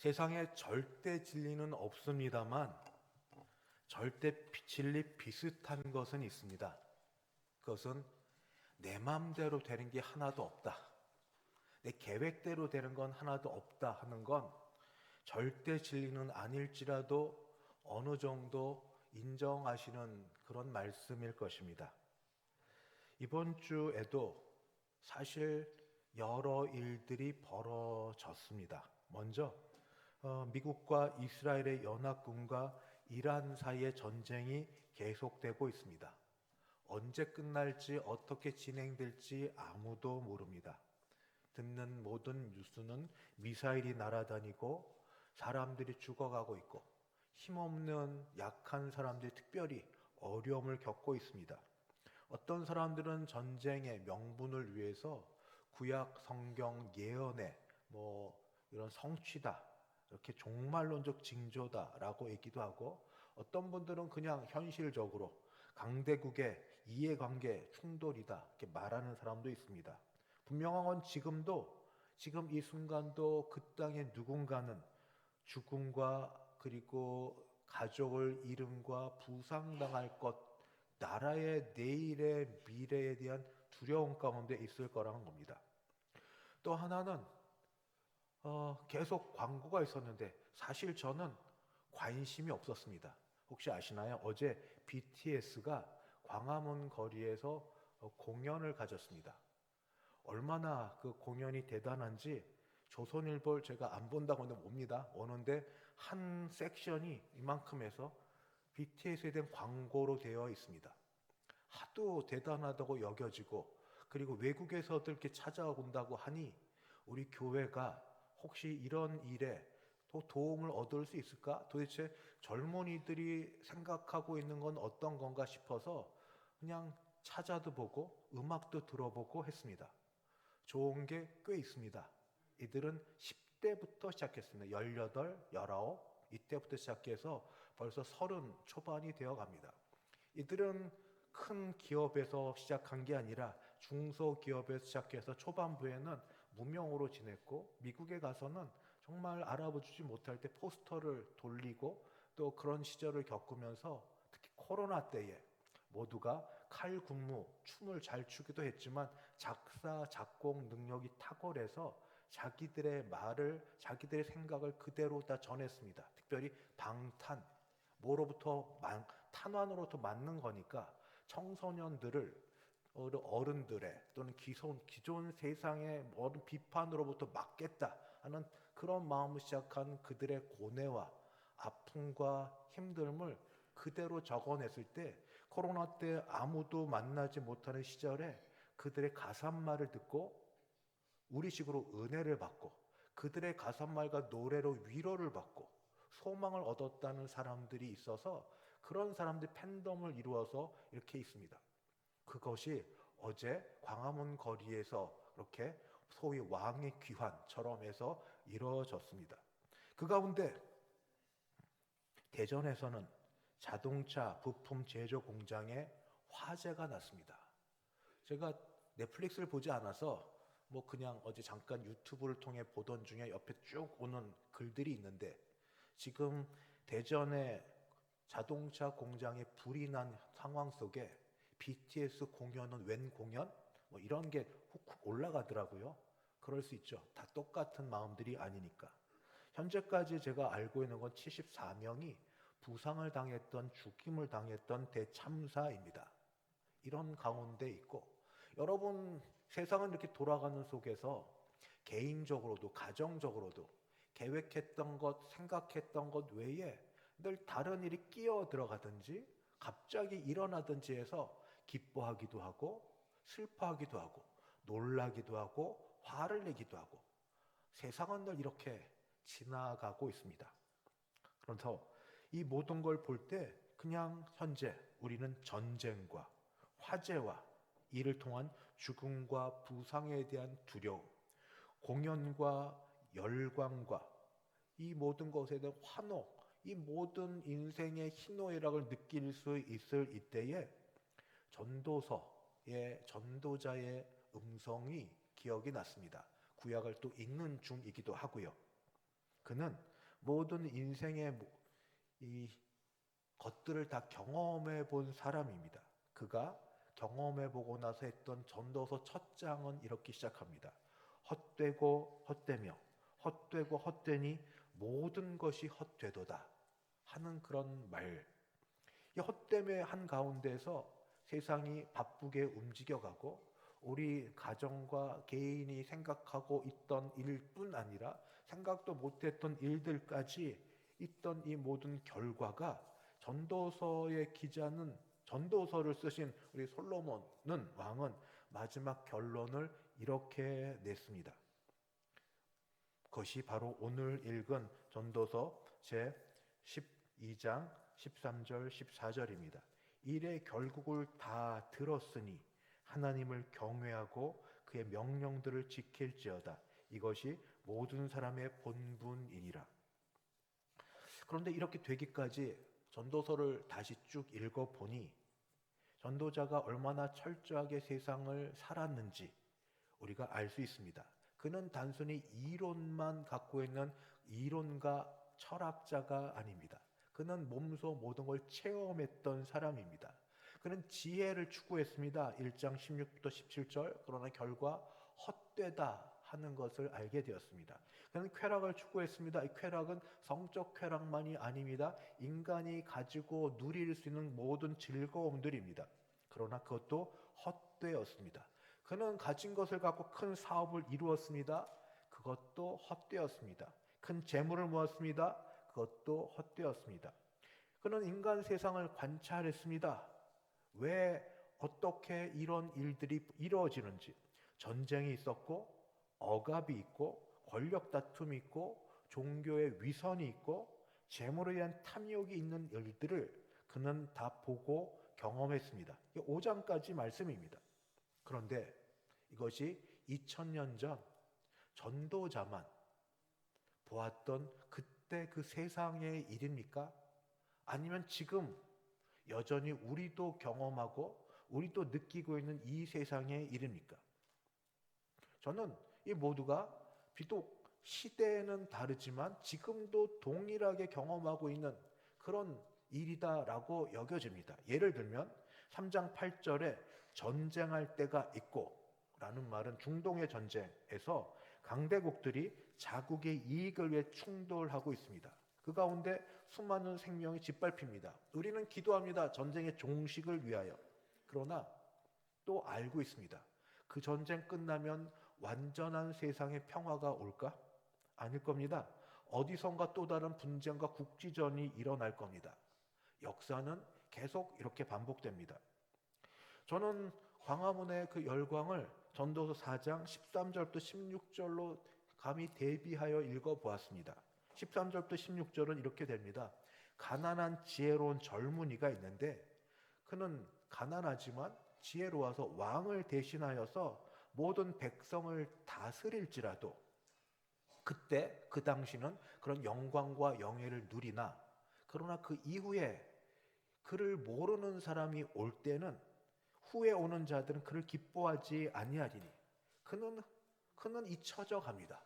세상에 절대 진리는 없습니다만 절대 진리 비슷한 것은 있습니다. 그것은 내 마음대로 되는 게 하나도 없다. 내 계획대로 되는 건 하나도 없다 하는 건 절대 진리는 아닐지라도 어느 정도 인정하시는 그런 말씀일 것입니다. 이번 주에도 사실 여러 일들이 벌어졌습니다. 먼저 미국과 이스라엘의 연합군과 이란 사이의 전쟁이 계속되고 있습니다. 언제 끝날지 어떻게 진행될지 아무도 모릅니다. 듣는 모든 뉴스는 미사일이 날아다니고 사람들이 죽어가고 있고 힘없는 약한 사람들이 특별히 어려움을 겪고 있습니다. 어떤 사람들은 전쟁의 명분을 위해서 구약 성경 예언의 이런 성취다, 이렇게 종말론적 징조다라고 얘기도 하고, 어떤 분들은 그냥 현실적으로 강대국의 이해관계 충돌이다 이렇게 말하는 사람도 있습니다. 분명한 건 지금 이 순간도 그 땅의 누군가는 죽음과 그리고 가족을 잃음과 부상당할 것, 나라의 내일의 미래에 대한 두려움 가운데 있을 거라는 겁니다. 또 하나는 계속 광고가 있었는데 사실 저는 관심이 없었습니다. 혹시 아시나요? 어제 BTS가 광화문 거리에서 공연을 가졌습니다. 얼마나 그 공연이 대단한지 조선일보를 제가 안 본다고 하는데 옵니다. 오는데 한 섹션이 이만큼 해서 BTS에 대한 광고로 되어 있습니다. 하도 대단하다고 여겨지고, 그리고 외국에서도 이렇게 찾아온다고 하니 우리 교회가 혹시 이런 일에 또 도움을 얻을 수 있을까? 도대체 젊은이들이 생각하고 있는 건 어떤 건가 싶어서 그냥 찾아도 보고 음악도 들어보고 했습니다. 좋은 게 꽤 있습니다. 이들은 10대부터 시작했습니다. 18, 19 이때부터 시작해서 벌써 30 초반이 되어 갑니다. 이들은 큰 기업에서 시작한 게 아니라 중소기업에서 시작해서 초반부에는 무명으로 지냈고, 미국에 가서는 정말 알아보지 못할 때 포스터를 돌리고 또 그런 시절을 겪으면서, 특히 코로나 때에 모두가 칼군무, 춤을 잘 추기도 했지만 작사, 작곡 능력이 탁월해서 자기들의 말을, 자기들의 생각을 그대로 다 전했습니다. 특별히 방탄, 탄환으로부터 맞는 거니까 청소년들을 어른들의 또는 기존 세상의 모든 비판으로부터 막겠다 하는 그런 마음을 시작한 그들의 고뇌와 아픔과 힘듦을 그대로 적어냈을 때, 코로나 때 아무도 만나지 못하는 시절에 그들의 가사말을 듣고 우리식으로 은혜를 받고, 그들의 가사말과 노래로 위로를 받고 소망을 얻었다는 사람들이 있어서, 그런 사람들 팬덤을 이루어서 이렇게 있습니다. 그것이 어제 광화문 거리에서 이렇게 소위 왕의 귀환처럼 해서 이루어졌습니다. 그 가운데 대전에서는 자동차 부품 제조 공장에 화재가 났습니다. 제가 넷플릭스를 보지 않아서 그냥 어제 잠깐 유튜브를 통해 보던 중에 옆에 쭉 오는 글들이 있는데, 지금 대전의 자동차 공장에 불이 난 상황 속에 BTS 공연은 웬 공연? 이런 게 훅훅 올라가더라고요. 그럴 수 있죠. 다 똑같은 마음들이 아니니까. 현재까지 제가 알고 있는 건 74명이 부상을 당했던, 죽임을 당했던 대참사입니다. 이런 가운데 있고, 여러분, 세상은 이렇게 돌아가는 속에서 개인적으로도 가정적으로도 계획했던 것, 생각했던 것 외에 늘 다른 일이 끼어 들어가든지 갑자기 일어나든지 해서 기뻐하기도 하고 슬퍼하기도 하고 놀라기도 하고 화를 내기도 하고, 세상은 늘 이렇게 지나가고 있습니다. 그래서 이 모든 걸 볼 때 그냥 현재 우리는 전쟁과 화재와 이를 통한 죽음과 부상에 대한 두려움, 공연과 열광과 이 모든 것에 대한 환호, 이 모든 인생의 희노애락을 느낄 수 있을 이때에 전도서의 전도자의 음성이 기억이 났습니다. 구약을 또 읽는 중이기도 하고요. 그는 모든 인생의 이 것들을 다 경험해 본 사람입니다. 그가 경험해 보고 나서 했던 전도서 첫 장은 이렇게 시작합니다. 헛되고 헛되며 헛되고 헛되니 모든 것이 헛되도다 하는 그런 말. 이 헛됨의 한 가운데서 세상이 바쁘게 움직여가고 우리 가정과 개인이 생각하고 있던 일뿐 아니라 생각도 못했던 일들까지 있던 이 모든 결과가 전도서의 기자는 전도서를 쓰신 우리 솔로몬은 왕은 마지막 결론을 이렇게 냈습니다. 그것이 바로 오늘 읽은 전도서 제 12장 13절 14절입니다. 일의 결국을 다 들었으니 하나님을 경외하고 그의 명령들을 지킬지어다. 이것이 모든 사람의 본분이니라. 그런데 이렇게 되기까지 전도서를 다시 쭉 읽어보니 전도자가 얼마나 철저하게 세상을 살았는지 우리가 알 수 있습니다. 그는 단순히 이론만 갖고 있는 이론가 철학자가 아닙니다. 그는 몸소 모든 걸 체험했던 사람입니다. 그는 지혜를 추구했습니다. 1장 16부터 17절. 그러나 결과 헛되다 하는 것을 알게 되었습니다. 그는 쾌락을 추구했습니다. 이 쾌락은 성적 쾌락만이 아닙니다. 인간이 가지고 누릴 수 있는 모든 즐거움들입니다. 그러나 그것도 헛되었습니다. 그는 가진 것을 갖고 큰 사업을 이루었습니다. 그것도 헛되었습니다. 큰 재물을 모았습니다. 그것도 헛되었습니다. 그는 인간 세상을 관찰했습니다. 왜 어떻게 이런 일들이 이루어지는지, 전쟁이 있었고 억압이 있고 권력 다툼이 있고 종교의 위선이 있고 재물에 대한 탐욕이 있는 일들을 그는 다 보고 경험했습니다. 5장까지 말씀입니다. 그런데 이것이 2000년 전 전도자만 보았던 그때 그 세상의 일입니까? 아니면 지금 여전히 우리도 경험하고 우리도 느끼고 있는 이 세상의 일입니까? 저는 이 모두가 비록 시대는 다르지만 지금도 동일하게 경험하고 있는 그런 일이다라고 여겨집니다. 예를 들면 3장 8절에 전쟁할 때가 있고 라는 말은 중동의 전쟁에서 강대국들이 자국의 이익을 위해 충돌하고 있습니다. 그 가운데 수많은 생명이 짓밟힙니다. 우리는 기도합니다. 전쟁의 종식을 위하여. 그러나 또 알고 있습니다. 그 전쟁 끝나면 완전한 세상의 평화가 올까? 아닐 겁니다. 어디선가 또 다른 분쟁과 국지전이 일어날 겁니다. 역사는 계속 이렇게 반복됩니다. 저는 광화문의 그 열광을 전도서 4장 13절부터 16절로 감히 대비하여 읽어보았습니다. 13절부터 16절은 이렇게 됩니다. 가난한 지혜로운 젊은이가 있는데 그는 가난하지만 지혜로워서 왕을 대신하여서 모든 백성을 다스릴지라도 그때 그 당시는 그런 영광과 영예를 누리나 그러나 그 이후에 그를 모르는 사람이 올 때는 후에 오는 자들은 그를 기뻐하지 아니하리니 그는 잊혀져 갑니다.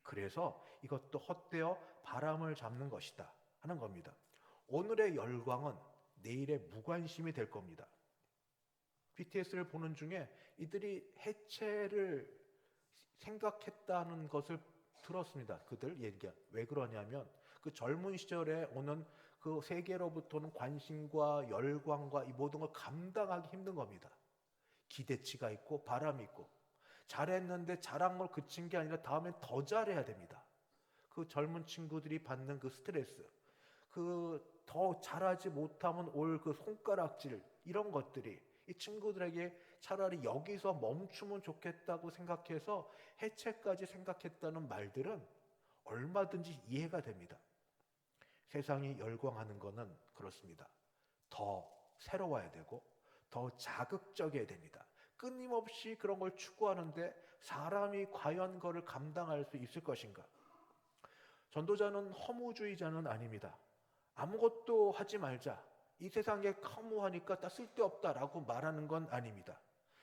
그래서 이것도 헛되어 바람을 잡는 것이다 하는 겁니다. 오늘의 열광은 내일의 무관심이 될 겁니다. BTS를 보는 중에 이들이 해체를 생각했다는 것을 들었습니다. 그들 얘기가 왜 그러냐면 그 젊은 시절에 오는 그 세계로부터는 관심과 열광과 이 모든 걸 감당하기 힘든 겁니다. 기대치가 있고 바람이 있고 잘했는데 잘한 걸 그친 게 아니라 다음엔 더 잘해야 됩니다. 그 젊은 친구들이 받는 그 스트레스, 그 더 잘하지 못하면 올 그 손가락질 이런 것들이 이 친구들에게 차라리 여기서 멈추면 좋겠다고 생각해서 해체까지 생각했다는 말들은 얼마든지 이해가 됩니다. 세상이 열광하는 것은 그렇습니다. 더 새로워야 되고 더 자극적이어야 됩니다. 끊임없이 그런 걸 추구하는데 사람이 과연 그걸 감당할 수 있을 것인가? 전도자는 허무주의자는 아닙니다. 아무것도 하지 말자. 이 세상에 허무하니까 다 쓸데없다라고 말하는 건 아닙니다.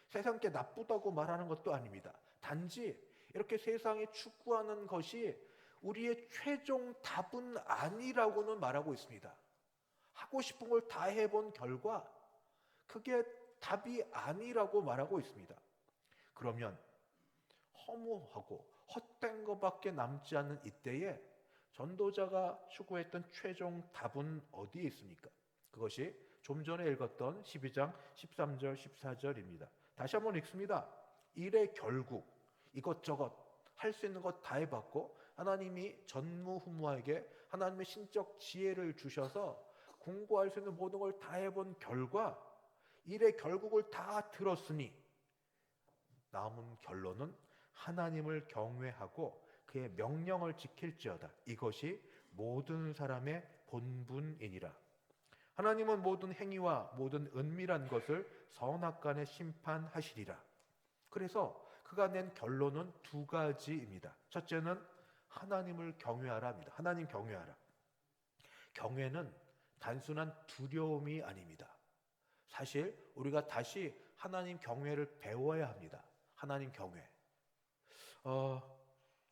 세상 게 나쁘다고 말하는 것도 아닙니다. 단지 이렇게 세상에 추구하는 것이 우리의 최종 답은 아니라고는 말하고 있습니다. 하고 싶은 걸 다 해본 결과 그게 답이 아니라고 말하고 있습니다. 그러면 허무하고 헛된 것밖에 남지 않는 이때에 전도자가 추구했던 최종 답은 어디에 있습니까? 그것이 좀 전에 읽었던 12장 13절 14절입니다. 다시 한번 읽습니다. 일의 결국 이것저것 할 수 있는 것 다 해봤고 하나님이 전무후무에게 하나님의 신적 지혜를 주셔서 공부할 수 있는 모든 걸 다 해본 결과 일의 결국을 다 들었으니 남은 결론은 하나님을 경외하고 그의 명령을 지킬지어다. 이것이 모든 사람의 본분이니라. 하나님은 모든 행위와 모든 은밀한 것을 선악간에 심판하시리라. 그래서 그가 낸 결론은 두 가지입니다. 첫째는 하나님을 경외하라입니다. 하나님 경외하라. 경외는 단순한 두려움이 아닙니다. 사실 우리가 다시 하나님 경외를 배워야 합니다. 하나님 경외.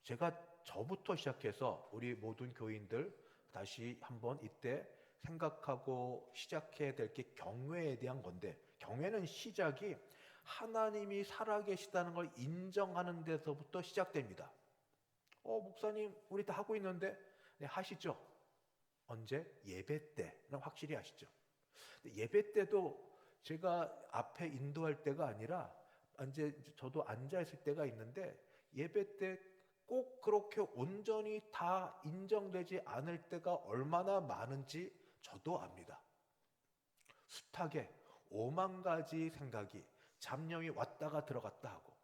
제가 저부터 시작해서 우리 모든 교인들 다시 한번 이때 생각하고 시작해야 될 게 경외에 대한 건데, 경외는 시작이 하나님이 살아계시다는 걸 인정하는 데서부터 시작됩니다. 목사님 우리 다 하고 있는데. 네, 하시죠. 언제? 예배 때는 확실히 하시죠. 예배 때도 제가 앞에 인도할 때가 아니라 이제 저도 앉아 있을 때가 있는데 예배 때 꼭 그렇게 온전히 다 인정되지 않을 때가 얼마나 많은지 저도 압니다. 숱하게 5만 가지 생각이 잡념이 왔다가 들어갔다 하고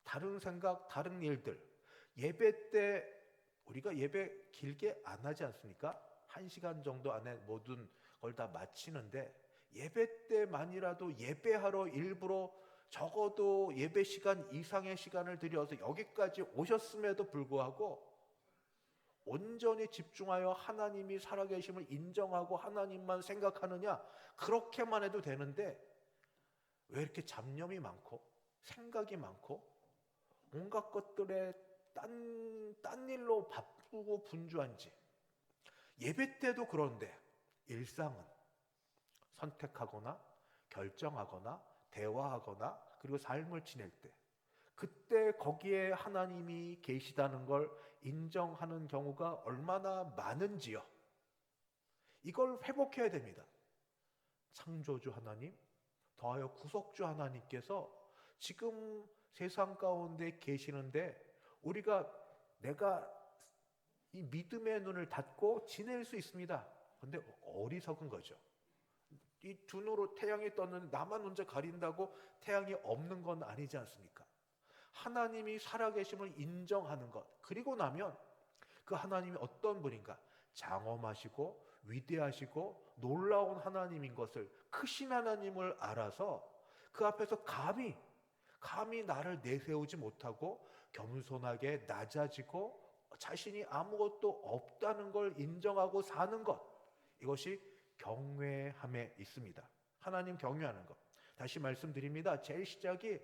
다른 생각, 다른 일들. 예배 때 우리가 예배 길게 안 하지 않습니까? 1시간 정도 안에 모든 걸 다 마치는데 예배 때만이라도 예배하러 일부러 적어도 예배 시간 이상의 시간을 들여서 여기까지 오셨음에도 불구하고 온전히 집중하여 하나님이 살아계심을 인정하고 하나님만 생각하느냐? 그렇게만 해도 되는데 왜 이렇게 잡념이 많고 생각이 많고 온갖 것들에 딴 일로 바쁘고 분주한지. 예배 때도 그런데 일상은 선택하거나 결정하거나 대화하거나 그리고 삶을 지낼 때 그때 거기에 하나님이 계시다는 걸 인정하는 경우가 얼마나 많은지요. 이걸 회복해야 됩니다. 창조주 하나님, 더하여 구속주 하나님께서 지금 세상 가운데 계시는데 내가 이 믿음의 눈을 닫고 지낼 수 있습니다. 그런데 어리석은 거죠. 이 두 눈으로 태양이 떴는데 나만 혼자 가린다고 태양이 없는 건 아니지 않습니까? 하나님이 살아계심을 인정하는 것, 그리고 나면 그 하나님이 어떤 분인가, 장엄하시고 위대하시고 놀라운 하나님인 것을, 크신 하나님을 알아서 그 앞에서 감히 나를 내세우지 못하고 겸손하게 낮아지고 자신이 아무것도 없다는 걸 인정하고 사는 것, 이것이 경외함에 있습니다. 하나님 경외하는 것. 다시 말씀드립니다. 제일 시작이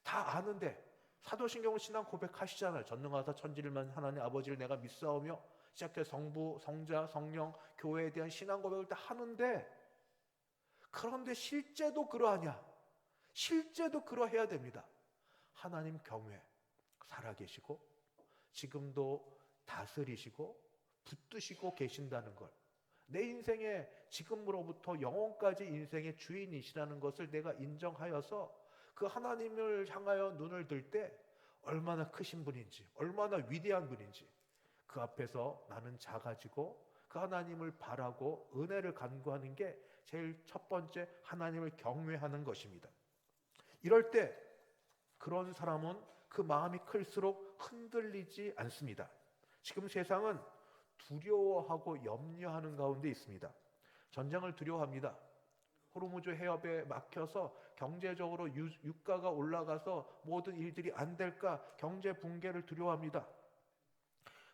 다 아는데 사도신경은 신앙 고백하시잖아요. 전능하사 천지를만 하나님 아버지를 내가 믿사오며 시작해 성부, 성자, 성령, 교회에 대한 신앙 고백을 다 하는데, 그런데 실제도 그러하냐? 실제도 그러해야 됩니다. 하나님 경외 살아계시고 지금도 다스리시고 붙드시고 계신다는 걸, 내 인생의 지금으로부터 영원까지 인생의 주인이시라는 것을 내가 인정하여서 그 하나님을 향하여 눈을 들 때 얼마나 크신 분인지, 얼마나 위대한 분인지 그 앞에서 나는 작아지고 그 하나님을 바라고 은혜를 간구하는 게 제일 첫 번째 하나님을 경외하는 것입니다. 이럴 때 그런 사람은 그 마음이 클수록 흔들리지 않습니다. 지금 세상은 두려워하고 염려하는 가운데 있습니다. 전쟁을 두려워합니다. 호르무즈 해협에 막혀서 경제적으로 유가가 올라가서 모든 일들이 안 될까, 경제 붕괴를 두려워합니다.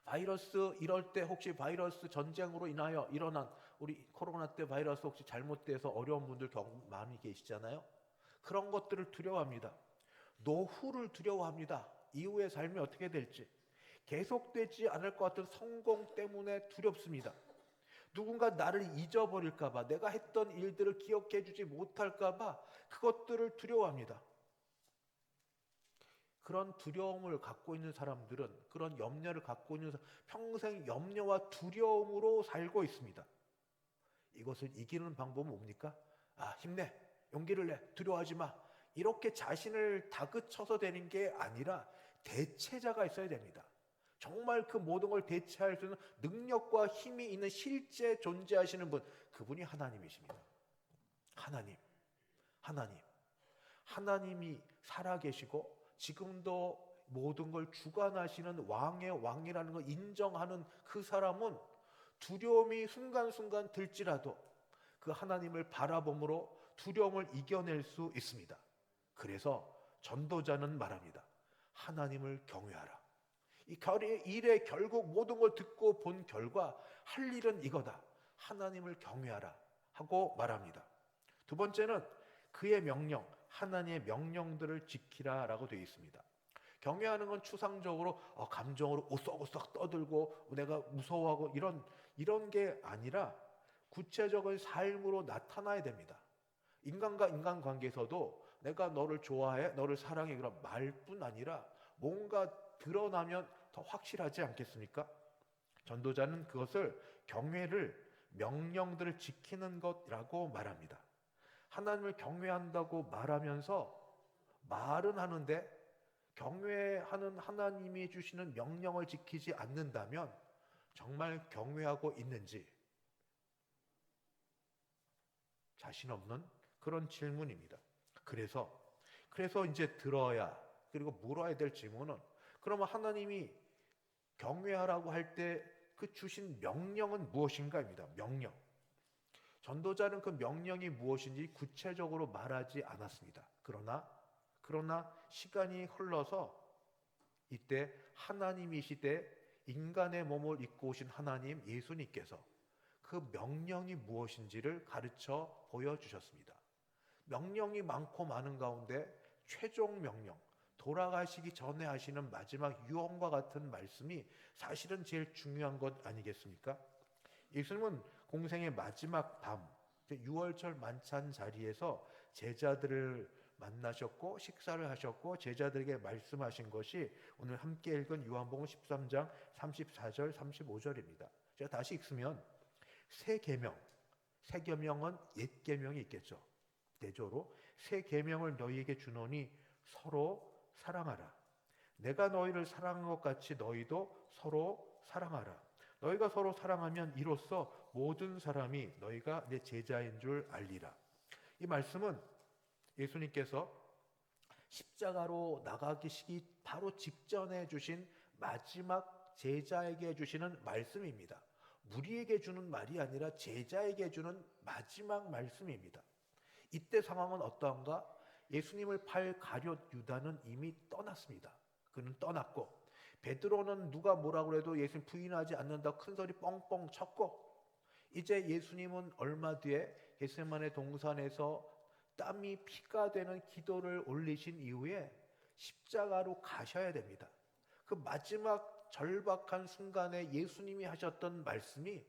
바이러스, 이럴 때 혹시 바이러스 전쟁으로 인하여 일어난 우리 코로나 때 바이러스 혹시 잘못돼서 어려운 분들 많이 계시잖아요. 그런 것들을 두려워합니다. 노후를 두려워합니다. 이후의 삶이 어떻게 될지. 계속되지 않을 것 같은 성공 때문에 두렵습니다. 누군가 나를 잊어버릴까 봐, 내가 했던 일들을 기억해 주지 못할까 봐 그것들을 두려워합니다. 그런 두려움을 갖고 있는 사람들은, 그런 염려를 갖고 있는 사람, 평생 염려와 두려움으로 살고 있습니다. 이것을 이기는 방법은 뭡니까? 힘내, 용기를 내, 두려워하지 마. 이렇게 자신을 다그쳐서 되는 게 아니라 대체자가 있어야 됩니다. 정말 그 모든 걸 대체할 수 있는 능력과 힘이 있는 실제 존재하시는 분, 그분이 하나님이십니다. 하나님이 살아계시고 지금도 모든 걸 주관하시는 왕의 왕이라는 걸 인정하는 그 사람은 두려움이 순간순간 들지라도 그 하나님을 바라봄으로 두려움을 이겨낼 수 있습니다. 그래서 전도자는 말합니다. 하나님을 경외하라. 이 일에 결국 모든 걸 듣고 본 결과 할 일은 이거다. 하나님을 경외하라 하고 말합니다. 두 번째는 그의 명령, 하나님의 명령들을 지키라라고 되어 있습니다. 경외하는 건 추상적으로 감정으로 오싹오싹 떠들고 내가 무서워하고 이런 게 아니라 구체적인 삶으로 나타나야 됩니다. 인간과 인간 관계에서도 내가 너를 좋아해, 너를 사랑해 그런 말뿐 아니라 뭔가 드러나면 더 확실하지 않겠습니까? 전도자는 그것을 경외를 명령들을 지키는 것이라고 말합니다. 하나님을 경외한다고 말하면서 말은 하는데 경외하는 하나님이 주시는 명령을 지키지 않는다면 정말 경외하고 있는지 자신 없는 그런 질문입니다. 그래서 이제 들어야 그리고 물어야 될 질문은 그러면 하나님이 경외하라고 할 때 그 주신 명령은 무엇인가입니다. 명령. 전도자는 그 명령이 무엇인지 구체적으로 말하지 않았습니다. 그러나 시간이 흘러서 이때 하나님이시되 인간의 몸을 입고 오신 하나님 예수님께서 그 명령이 무엇인지를 가르쳐 보여주셨습니다. 명령이 많고 많은 가운데 최종 명령, 돌아가시기 전에 하시는 마지막 유언과 같은 말씀이 사실은 제일 중요한 것 아니겠습니까? 예수님은 공생의 마지막 밤, 유월절 만찬 자리에서 제자들을 만나셨고 식사를 하셨고 제자들에게 말씀하신 것이 오늘 함께 읽은 요한복음 13장 34절 35절입니다. 제가 다시 읽으면 새 계명은 옛 계명이 있겠죠. 대조로 새 계명을 너희에게 주노니 서로 사랑하라. 내가 너희를 사랑한 것 같이 너희도 서로 사랑하라. 너희가 서로 사랑하면 이로써 모든 사람이 너희가 내 제자인 줄 알리라. 이 말씀은 예수님께서 십자가로 나가시기 바로 직전에 주신 마지막 제자에게 주시는 말씀입니다. 무리에게 주는 말이 아니라 제자에게 주는 마지막 말씀입니다. 이때 상황은 어떠한가? 예수님을 팔 가룟 유다는 이미 떠났습니다. 그는 떠났고 베드로는 누가 뭐라고 해도 예수님 부인하지 않는다 큰 소리 뻥뻥 쳤고 이제 예수님은 얼마 뒤에 겟세마네 동산에서 땀이 피가 되는 기도를 올리신 이후에 십자가로 가셔야 됩니다. 그 마지막 절박한 순간에 예수님이 하셨던 말씀이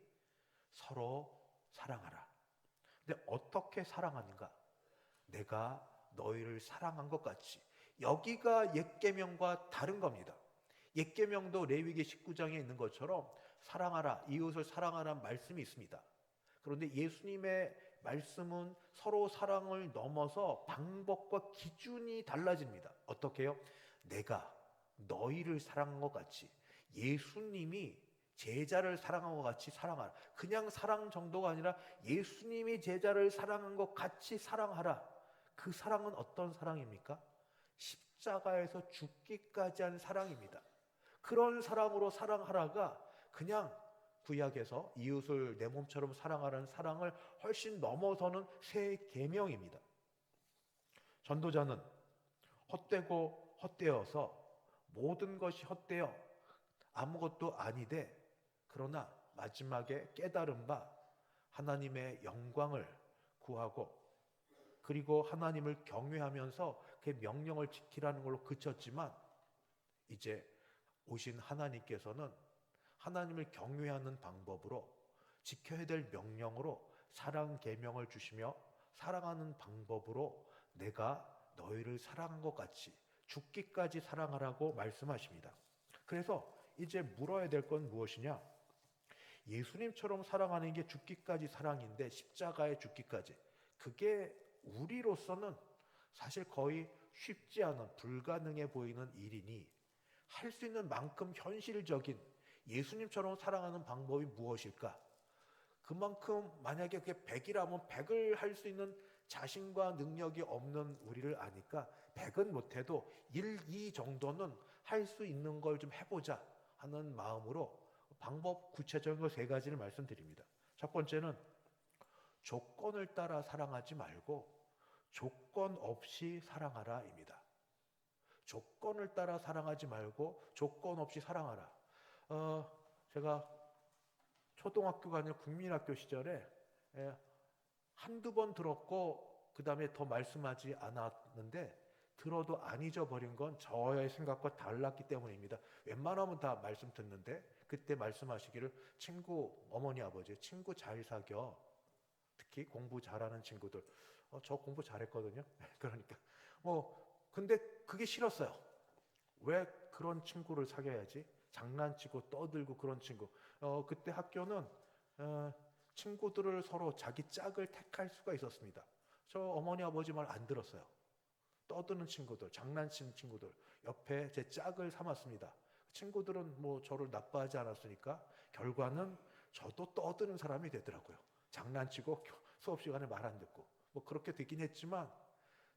서로 사랑하라. 근데 어떻게 사랑하는가? 내가 너희를 사랑한 것 같이. 여기가 옛 계명과 다른 겁니다. 옛 계명도 레위기 19장에 있는 것처럼 사랑하라, 이웃을 사랑하라는 말씀이 있습니다. 그런데 예수님의 말씀은 서로 사랑을 넘어서 방법과 기준이 달라집니다. 어떻게 해요? 내가 너희를 사랑한 것 같이 예수님이 제자를 사랑한 것 같이 사랑하라. 그냥 사랑 정도가 아니라 예수님이 제자를 사랑한 것 같이 사랑하라. 그 사랑은 어떤 사랑입니까? 십자가에서 죽기까지 한 사랑입니다. 그런 사랑으로 사랑하라가 그냥 구약에서 이웃을 내 몸처럼 사랑하라는 사랑을 훨씬 넘어서는 새 계명입니다. 전도자는 헛되고 헛되어서 모든 것이 헛되어 아무것도 아니되 그러나 마지막에 깨달은 바 하나님의 영광을 구하고 그리고 하나님을 경외하면서 그 명령을 지키라는 걸로 그쳤지만 이제 오신 하나님께서는 하나님을 경외하는 방법으로 지켜야 될 명령으로 사랑 계명을 주시며 사랑하는 방법으로 내가 너희를 사랑한 것 같이 죽기까지 사랑하라고 말씀하십니다. 그래서 이제 물어야 될 건 무엇이냐? 예수님처럼 사랑하는 게 죽기까지 사랑인데 십자가에 죽기까지 그게 우리로서는 사실 거의 쉽지 않은 불가능해 보이는 일이니 할 수 있는 만큼 현실적인 예수님처럼 사랑하는 방법이 무엇일까? 그만큼 만약에 그게 100이라면 100을 할 수 있는 자신과 능력이 없는 우리를 아니까 100은 못해도 1, 2 정도는 할 수 있는 걸 좀 해보자 하는 마음으로 방법 구체적인 거 세 가지를 말씀드립니다. 첫 번째는 조건을 따라 사랑하지 말고 조건 없이 사랑하라입니다. 조건을 따라 사랑하지 말고 조건 없이 사랑하라. 제가 초등학교가 아니라 국민학교 시절에 한두 번 들었고 그 다음에 더 말씀하지 않았는데 들어도 안 잊어버린 건 저의 생각과 달랐기 때문입니다. 웬만하면 다 말씀 듣는데 그때 말씀하시기를 친구, 어머니 아버지 친구 잘 사겨. 특히 공부 잘하는 친구들. 저 공부 잘했거든요. 그러니까 근데 그게 싫었어요. 왜 그런 친구를 사귀어야지? 장난치고 떠들고 그런 친구. 그때 학교는 친구들을 서로 자기 짝을 택할 수가 있었습니다. 저 어머니 아버지 말 안 들었어요. 떠드는 친구들, 장난치는 친구들 옆에 제 짝을 삼았습니다. 친구들은 뭐 저를 나빠하지 않았으니까 결과는 저도 떠드는 사람이 되더라고요. 장난치고 수업 시간에 말 안 듣고 뭐 그렇게 되긴 했지만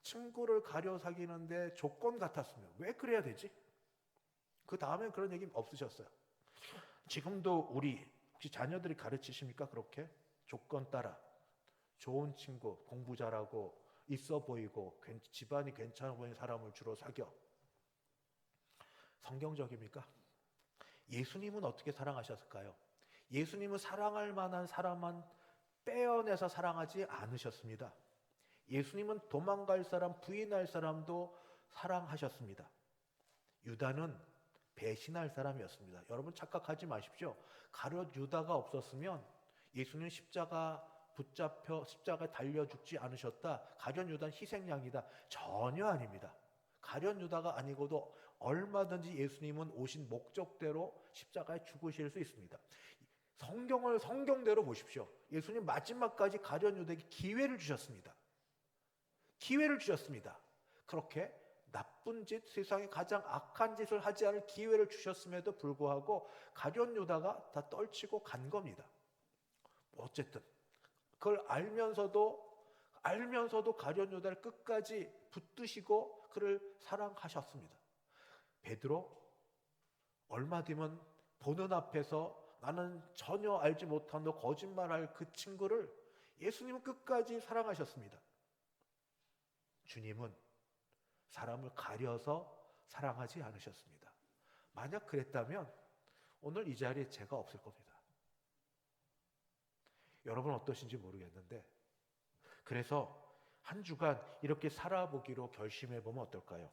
친구를 가려 사귀는데 조건 같았으면 왜 그래야 되지? 그 다음에 그런 얘기 없으셨어요. 지금도 우리 혹시 자녀들이 가르치십니까? 그렇게 조건 따라 좋은 친구, 공부 잘하고 있어 보이고 집안이 괜찮아 보이는 사람을 주로 사겨. 성경적입니까? 예수님은 어떻게 사랑하셨을까요? 예수님은 사랑할 만한 사람만 빼어내서 사랑하지 않으셨습니다. 예수님은 도망갈 사람, 부인할 사람도 사랑하셨습니다. 유다는 배신할 사람이었습니다. 여러분 착각하지 마십시오. 가룟 유다가 없었으면 예수님 십자가 붙잡혀 십자가에 달려 죽지 않으셨다. 가룟 유다는 희생양이다. 전혀 아닙니다. 가룟 유다가 아니고도 얼마든지 예수님은 오신 목적대로 십자가에 죽으실 수 있습니다. 성경을 성경대로 보십시오. 예수님 마지막까지 가룟 유다에게 기회를 주셨습니다. 기회를 주셨습니다. 그렇게 나쁜 짓, 세상에 가장 악한 짓을 하지 않을 기회를 주셨음에도 불구하고 가룟 유다가 다 떨치고 간 겁니다. 어쨌든 그걸 알면서도 가룟 유다를 끝까지 붙드시고 그를 사랑하셨습니다. 베드로 얼마 뒤면 보는 앞에서 나는 전혀 알지 못한 너 거짓말할 그 친구를 예수님은 끝까지 사랑하셨습니다. 주님은 사람을 가려서 사랑하지 않으셨습니다. 만약 그랬다면 오늘 이 자리에 제가 없을 겁니다. 여러분 어떠신지 모르겠는데 그래서 한 주간 이렇게 살아보기로 결심해보면 어떨까요?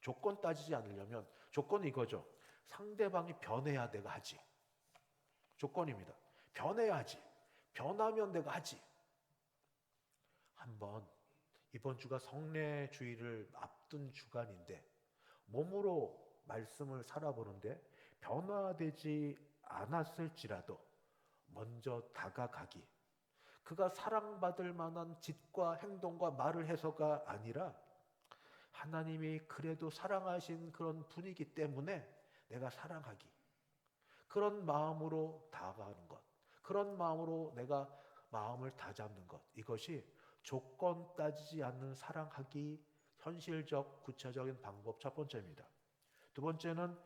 조건 따지지 않으려면 조건은 이거죠. 상대방이 변해야 내가 하지. 조건입니다. 변해야 하지. 변하면 내가 하지. 한번 이번 주가 성례주의를 앞둔 주간인데 몸으로 말씀을 살아보는데 변화되지 않았을지라도 먼저 다가가기. 그가 사랑받을 만한 짓과 행동과 말을 해서가 아니라 하나님이 그래도 사랑하신 그런 분위기 때문에 내가 사랑하기. 그런 마음으로 다가가는 것. 그런 마음으로 내가 마음을 다잡는 것. 이것이 조건 따지지 않는 사랑하기 현실적 구체적인 방법 첫 번째입니다. 두 번째는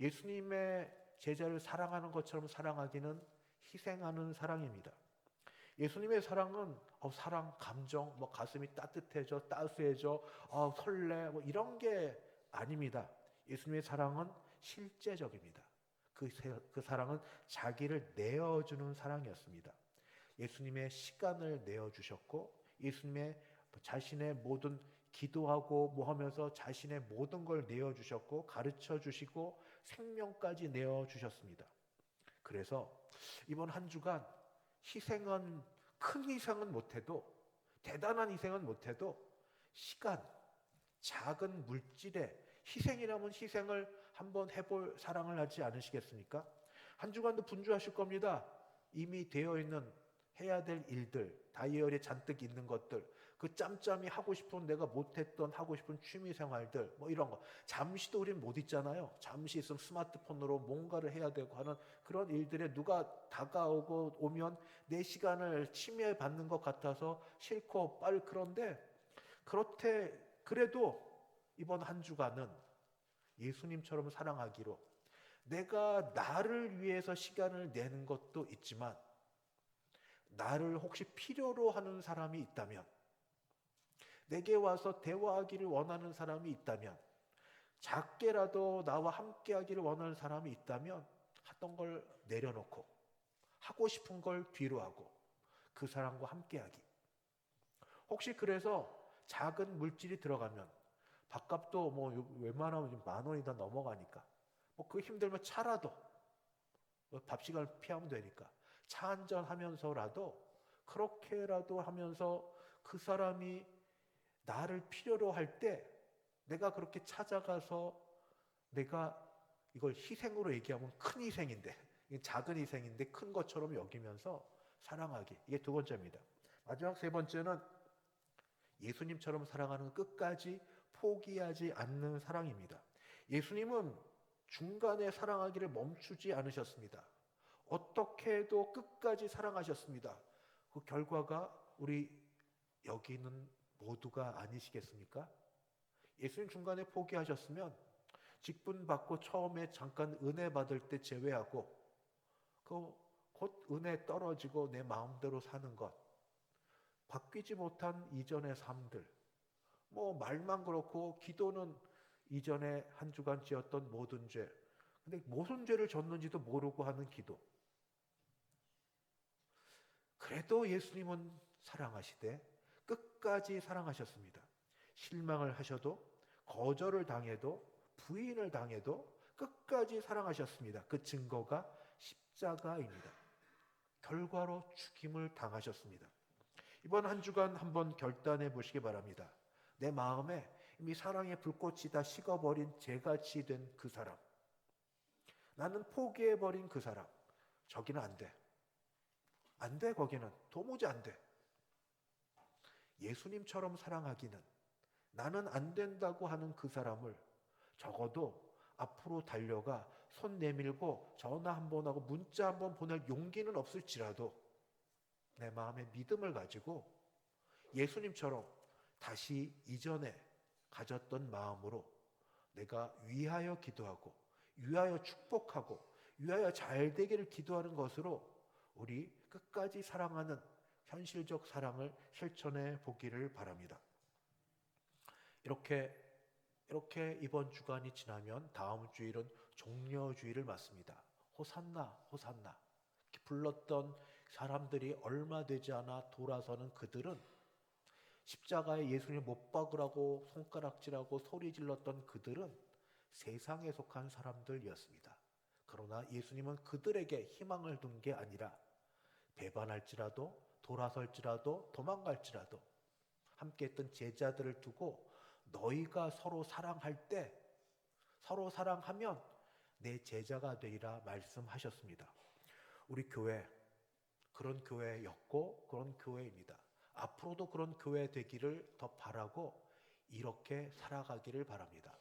예수님의 제자를 사랑하는 것처럼 사랑하기는 희생하는 사랑입니다. 예수님의 사랑은 사랑, 감정, 가슴이 따뜻해져, 따스해져, 설레, 이런 게 아닙니다. 예수님의 사랑은 실제적입니다. 그 사랑은 자기를 내어주는 사랑이었습니다. 예수님의 시간을 내어주셨고, 예수님의 자신의 모든 기도하고 뭐 하면서 자신의 모든 걸 내어주셨고, 가르쳐 주시고, 생명까지 내어주셨습니다. 그래서 이번 한 주간 큰 희생은 못해도, 대단한 희생은 못해도 시간, 작은 물질의 희생이라면 희생을 한번 해볼 사랑을 하지 않으시겠습니까? 한 주간도 분주하실 겁니다. 이미 되어 있는 해야 될 일들, 다이어리에 잔뜩 있는 것들, 그 짬짬이 하고 싶은 내가 못했던 하고 싶은 취미 생활들, 뭐 이런 거. 잠시도 우린 못 있잖아요. 잠시 있으면 스마트폰으로 뭔가를 해야 되고 하는 그런 일들에 누가 다가오고 오면 내 시간을 침해받는 것 같아서 싫고 빨리. 그런데 그래도 이번 한 주간은 예수님처럼 사랑하기로, 내가 나를 위해서 시간을 내는 것도 있지만 나를 혹시 필요로 하는 사람이 있다면, 내게 와서 대화하기를 원하는 사람이 있다면, 작게라도 나와 함께하기를 원하는 사람이 있다면 하던 걸 내려놓고 하고 싶은 걸 뒤로 하고 그 사람과 함께하기. 혹시 그래서 작은 물질이 들어가면, 밥값도 뭐 웬만하면 10,000원이 다 넘어가니까 뭐 그 힘들면 차라도, 밥 시간을 피하면 되니까 차 한잔 하면서라도, 그렇게라도 하면서 그 사람이 나를 필요로 할 때 내가 그렇게 찾아가서, 내가 이걸 희생으로 얘기하면 큰 희생인데, 작은 희생인데 큰 것처럼 여기면서 사랑하기. 이게 두 번째입니다. 마지막 세 번째는 예수님처럼 사랑하는, 끝까지 포기하지 않는 사랑입니다. 예수님은 중간에 사랑하기를 멈추지 않으셨습니다. 어떻게 해도 끝까지 사랑하셨습니다. 그 결과가 우리 여기 있는 모두가 아니시겠습니까? 예수님 중간에 포기하셨으면 직분 받고 처음에 잠깐 은혜 받을 때 제외하고 곧 은혜 떨어지고 내 마음대로 사는 것, 바뀌지 못한 이전의 삶들, 뭐 말만 그렇고 기도는 이전에 한 주간 지었던 모든 죄, 근데 무슨 죄를 졌는지도 모르고 하는 기도. 그래도 예수님은 사랑하시되 끝까지 사랑하셨습니다. 실망을 하셔도, 거절을 당해도, 부인을 당해도 끝까지 사랑하셨습니다. 그 증거가 십자가입니다. 결과로 죽임을 당하셨습니다. 이번 한 주간 한번 결단해 보시기 바랍니다. 내 마음에 이미 사랑의 불꽃이 다 식어버린 재같이 된 그 사람, 나는 포기해버린 그 사람, 저기는 안 돼. 안 돼, 거기는. 도무지 안 돼. 예수님처럼 사랑하기는, 나는 안 된다고 하는 그 사람을 적어도 앞으로 달려가 손 내밀고 전화 한번 하고 문자 한번 보낼 용기는 없을지라도 내 마음에 믿음을 가지고 예수님처럼 다시 이전에 가졌던 마음으로 내가 위하여 기도하고, 위하여 축복하고, 위하여 잘 되기를 기도하는 것으로 우리 끝까지 사랑하는 현실적 사랑을 실천해 보기를 바랍니다. 이렇게 이번 주간이 지나면 다음 주일은 종려주일을 맞습니다. 호산나 호산나 이렇게 불렀던 사람들이 얼마 되지 않아 돌아서는 그들은, 십자가에 예수님 못 박으라고 손가락질하고 소리 질렀던 그들은 세상에 속한 사람들이었습니다. 그러나 예수님은 그들에게 희망을 둔 게 아니라, 배반할지라도 돌아설지라도 도망갈지라도 함께했던 제자들을 두고, 너희가 서로 사랑할 때, 서로 사랑하면 내 제자가 되리라 말씀하셨습니다. 우리 교회, 그런 교회였고 그런 교회입니다. 앞으로도 그런 교회 되기를 더 바라고 이렇게 살아가기를 바랍니다.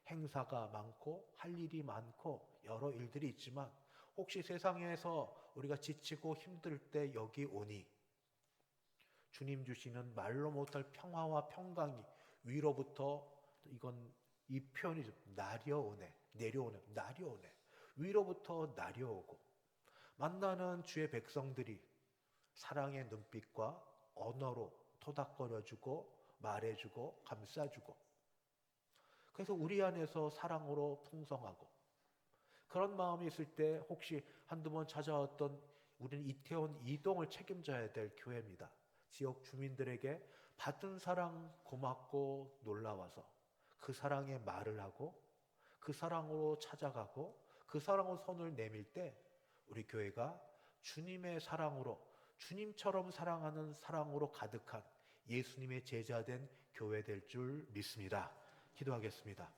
행사가 많고 할 일이 많고 여러 일들이 있지만, 혹시 세상에서 우리가 지치고 힘들 때 여기 오니 주님 주시는 말로 못할 평화와 평강이 위로부터, 이 표현이 내려오네. 위로부터 내려오고, 만나는 주의 백성들이 사랑의 눈빛과 언어로 토닥거려주고 말해주고 감싸주고, 그래서 우리 안에서 사랑으로 풍성하고, 그런 마음이 있을 때 혹시 한두 번 찾아왔던, 우리는 이태원 이동을 책임져야 될 교회입니다. 지역 주민들에게 받은 사랑 고맙고 놀라워서 그 사랑에 말을 하고, 그 사랑으로 찾아가고 그 사랑으로 손을 내밀 때 우리 교회가 주님의 사랑으로, 주님처럼 사랑하는 사랑으로 가득한 예수님의 제자된 교회 될 줄 믿습니다. 기도하겠습니다.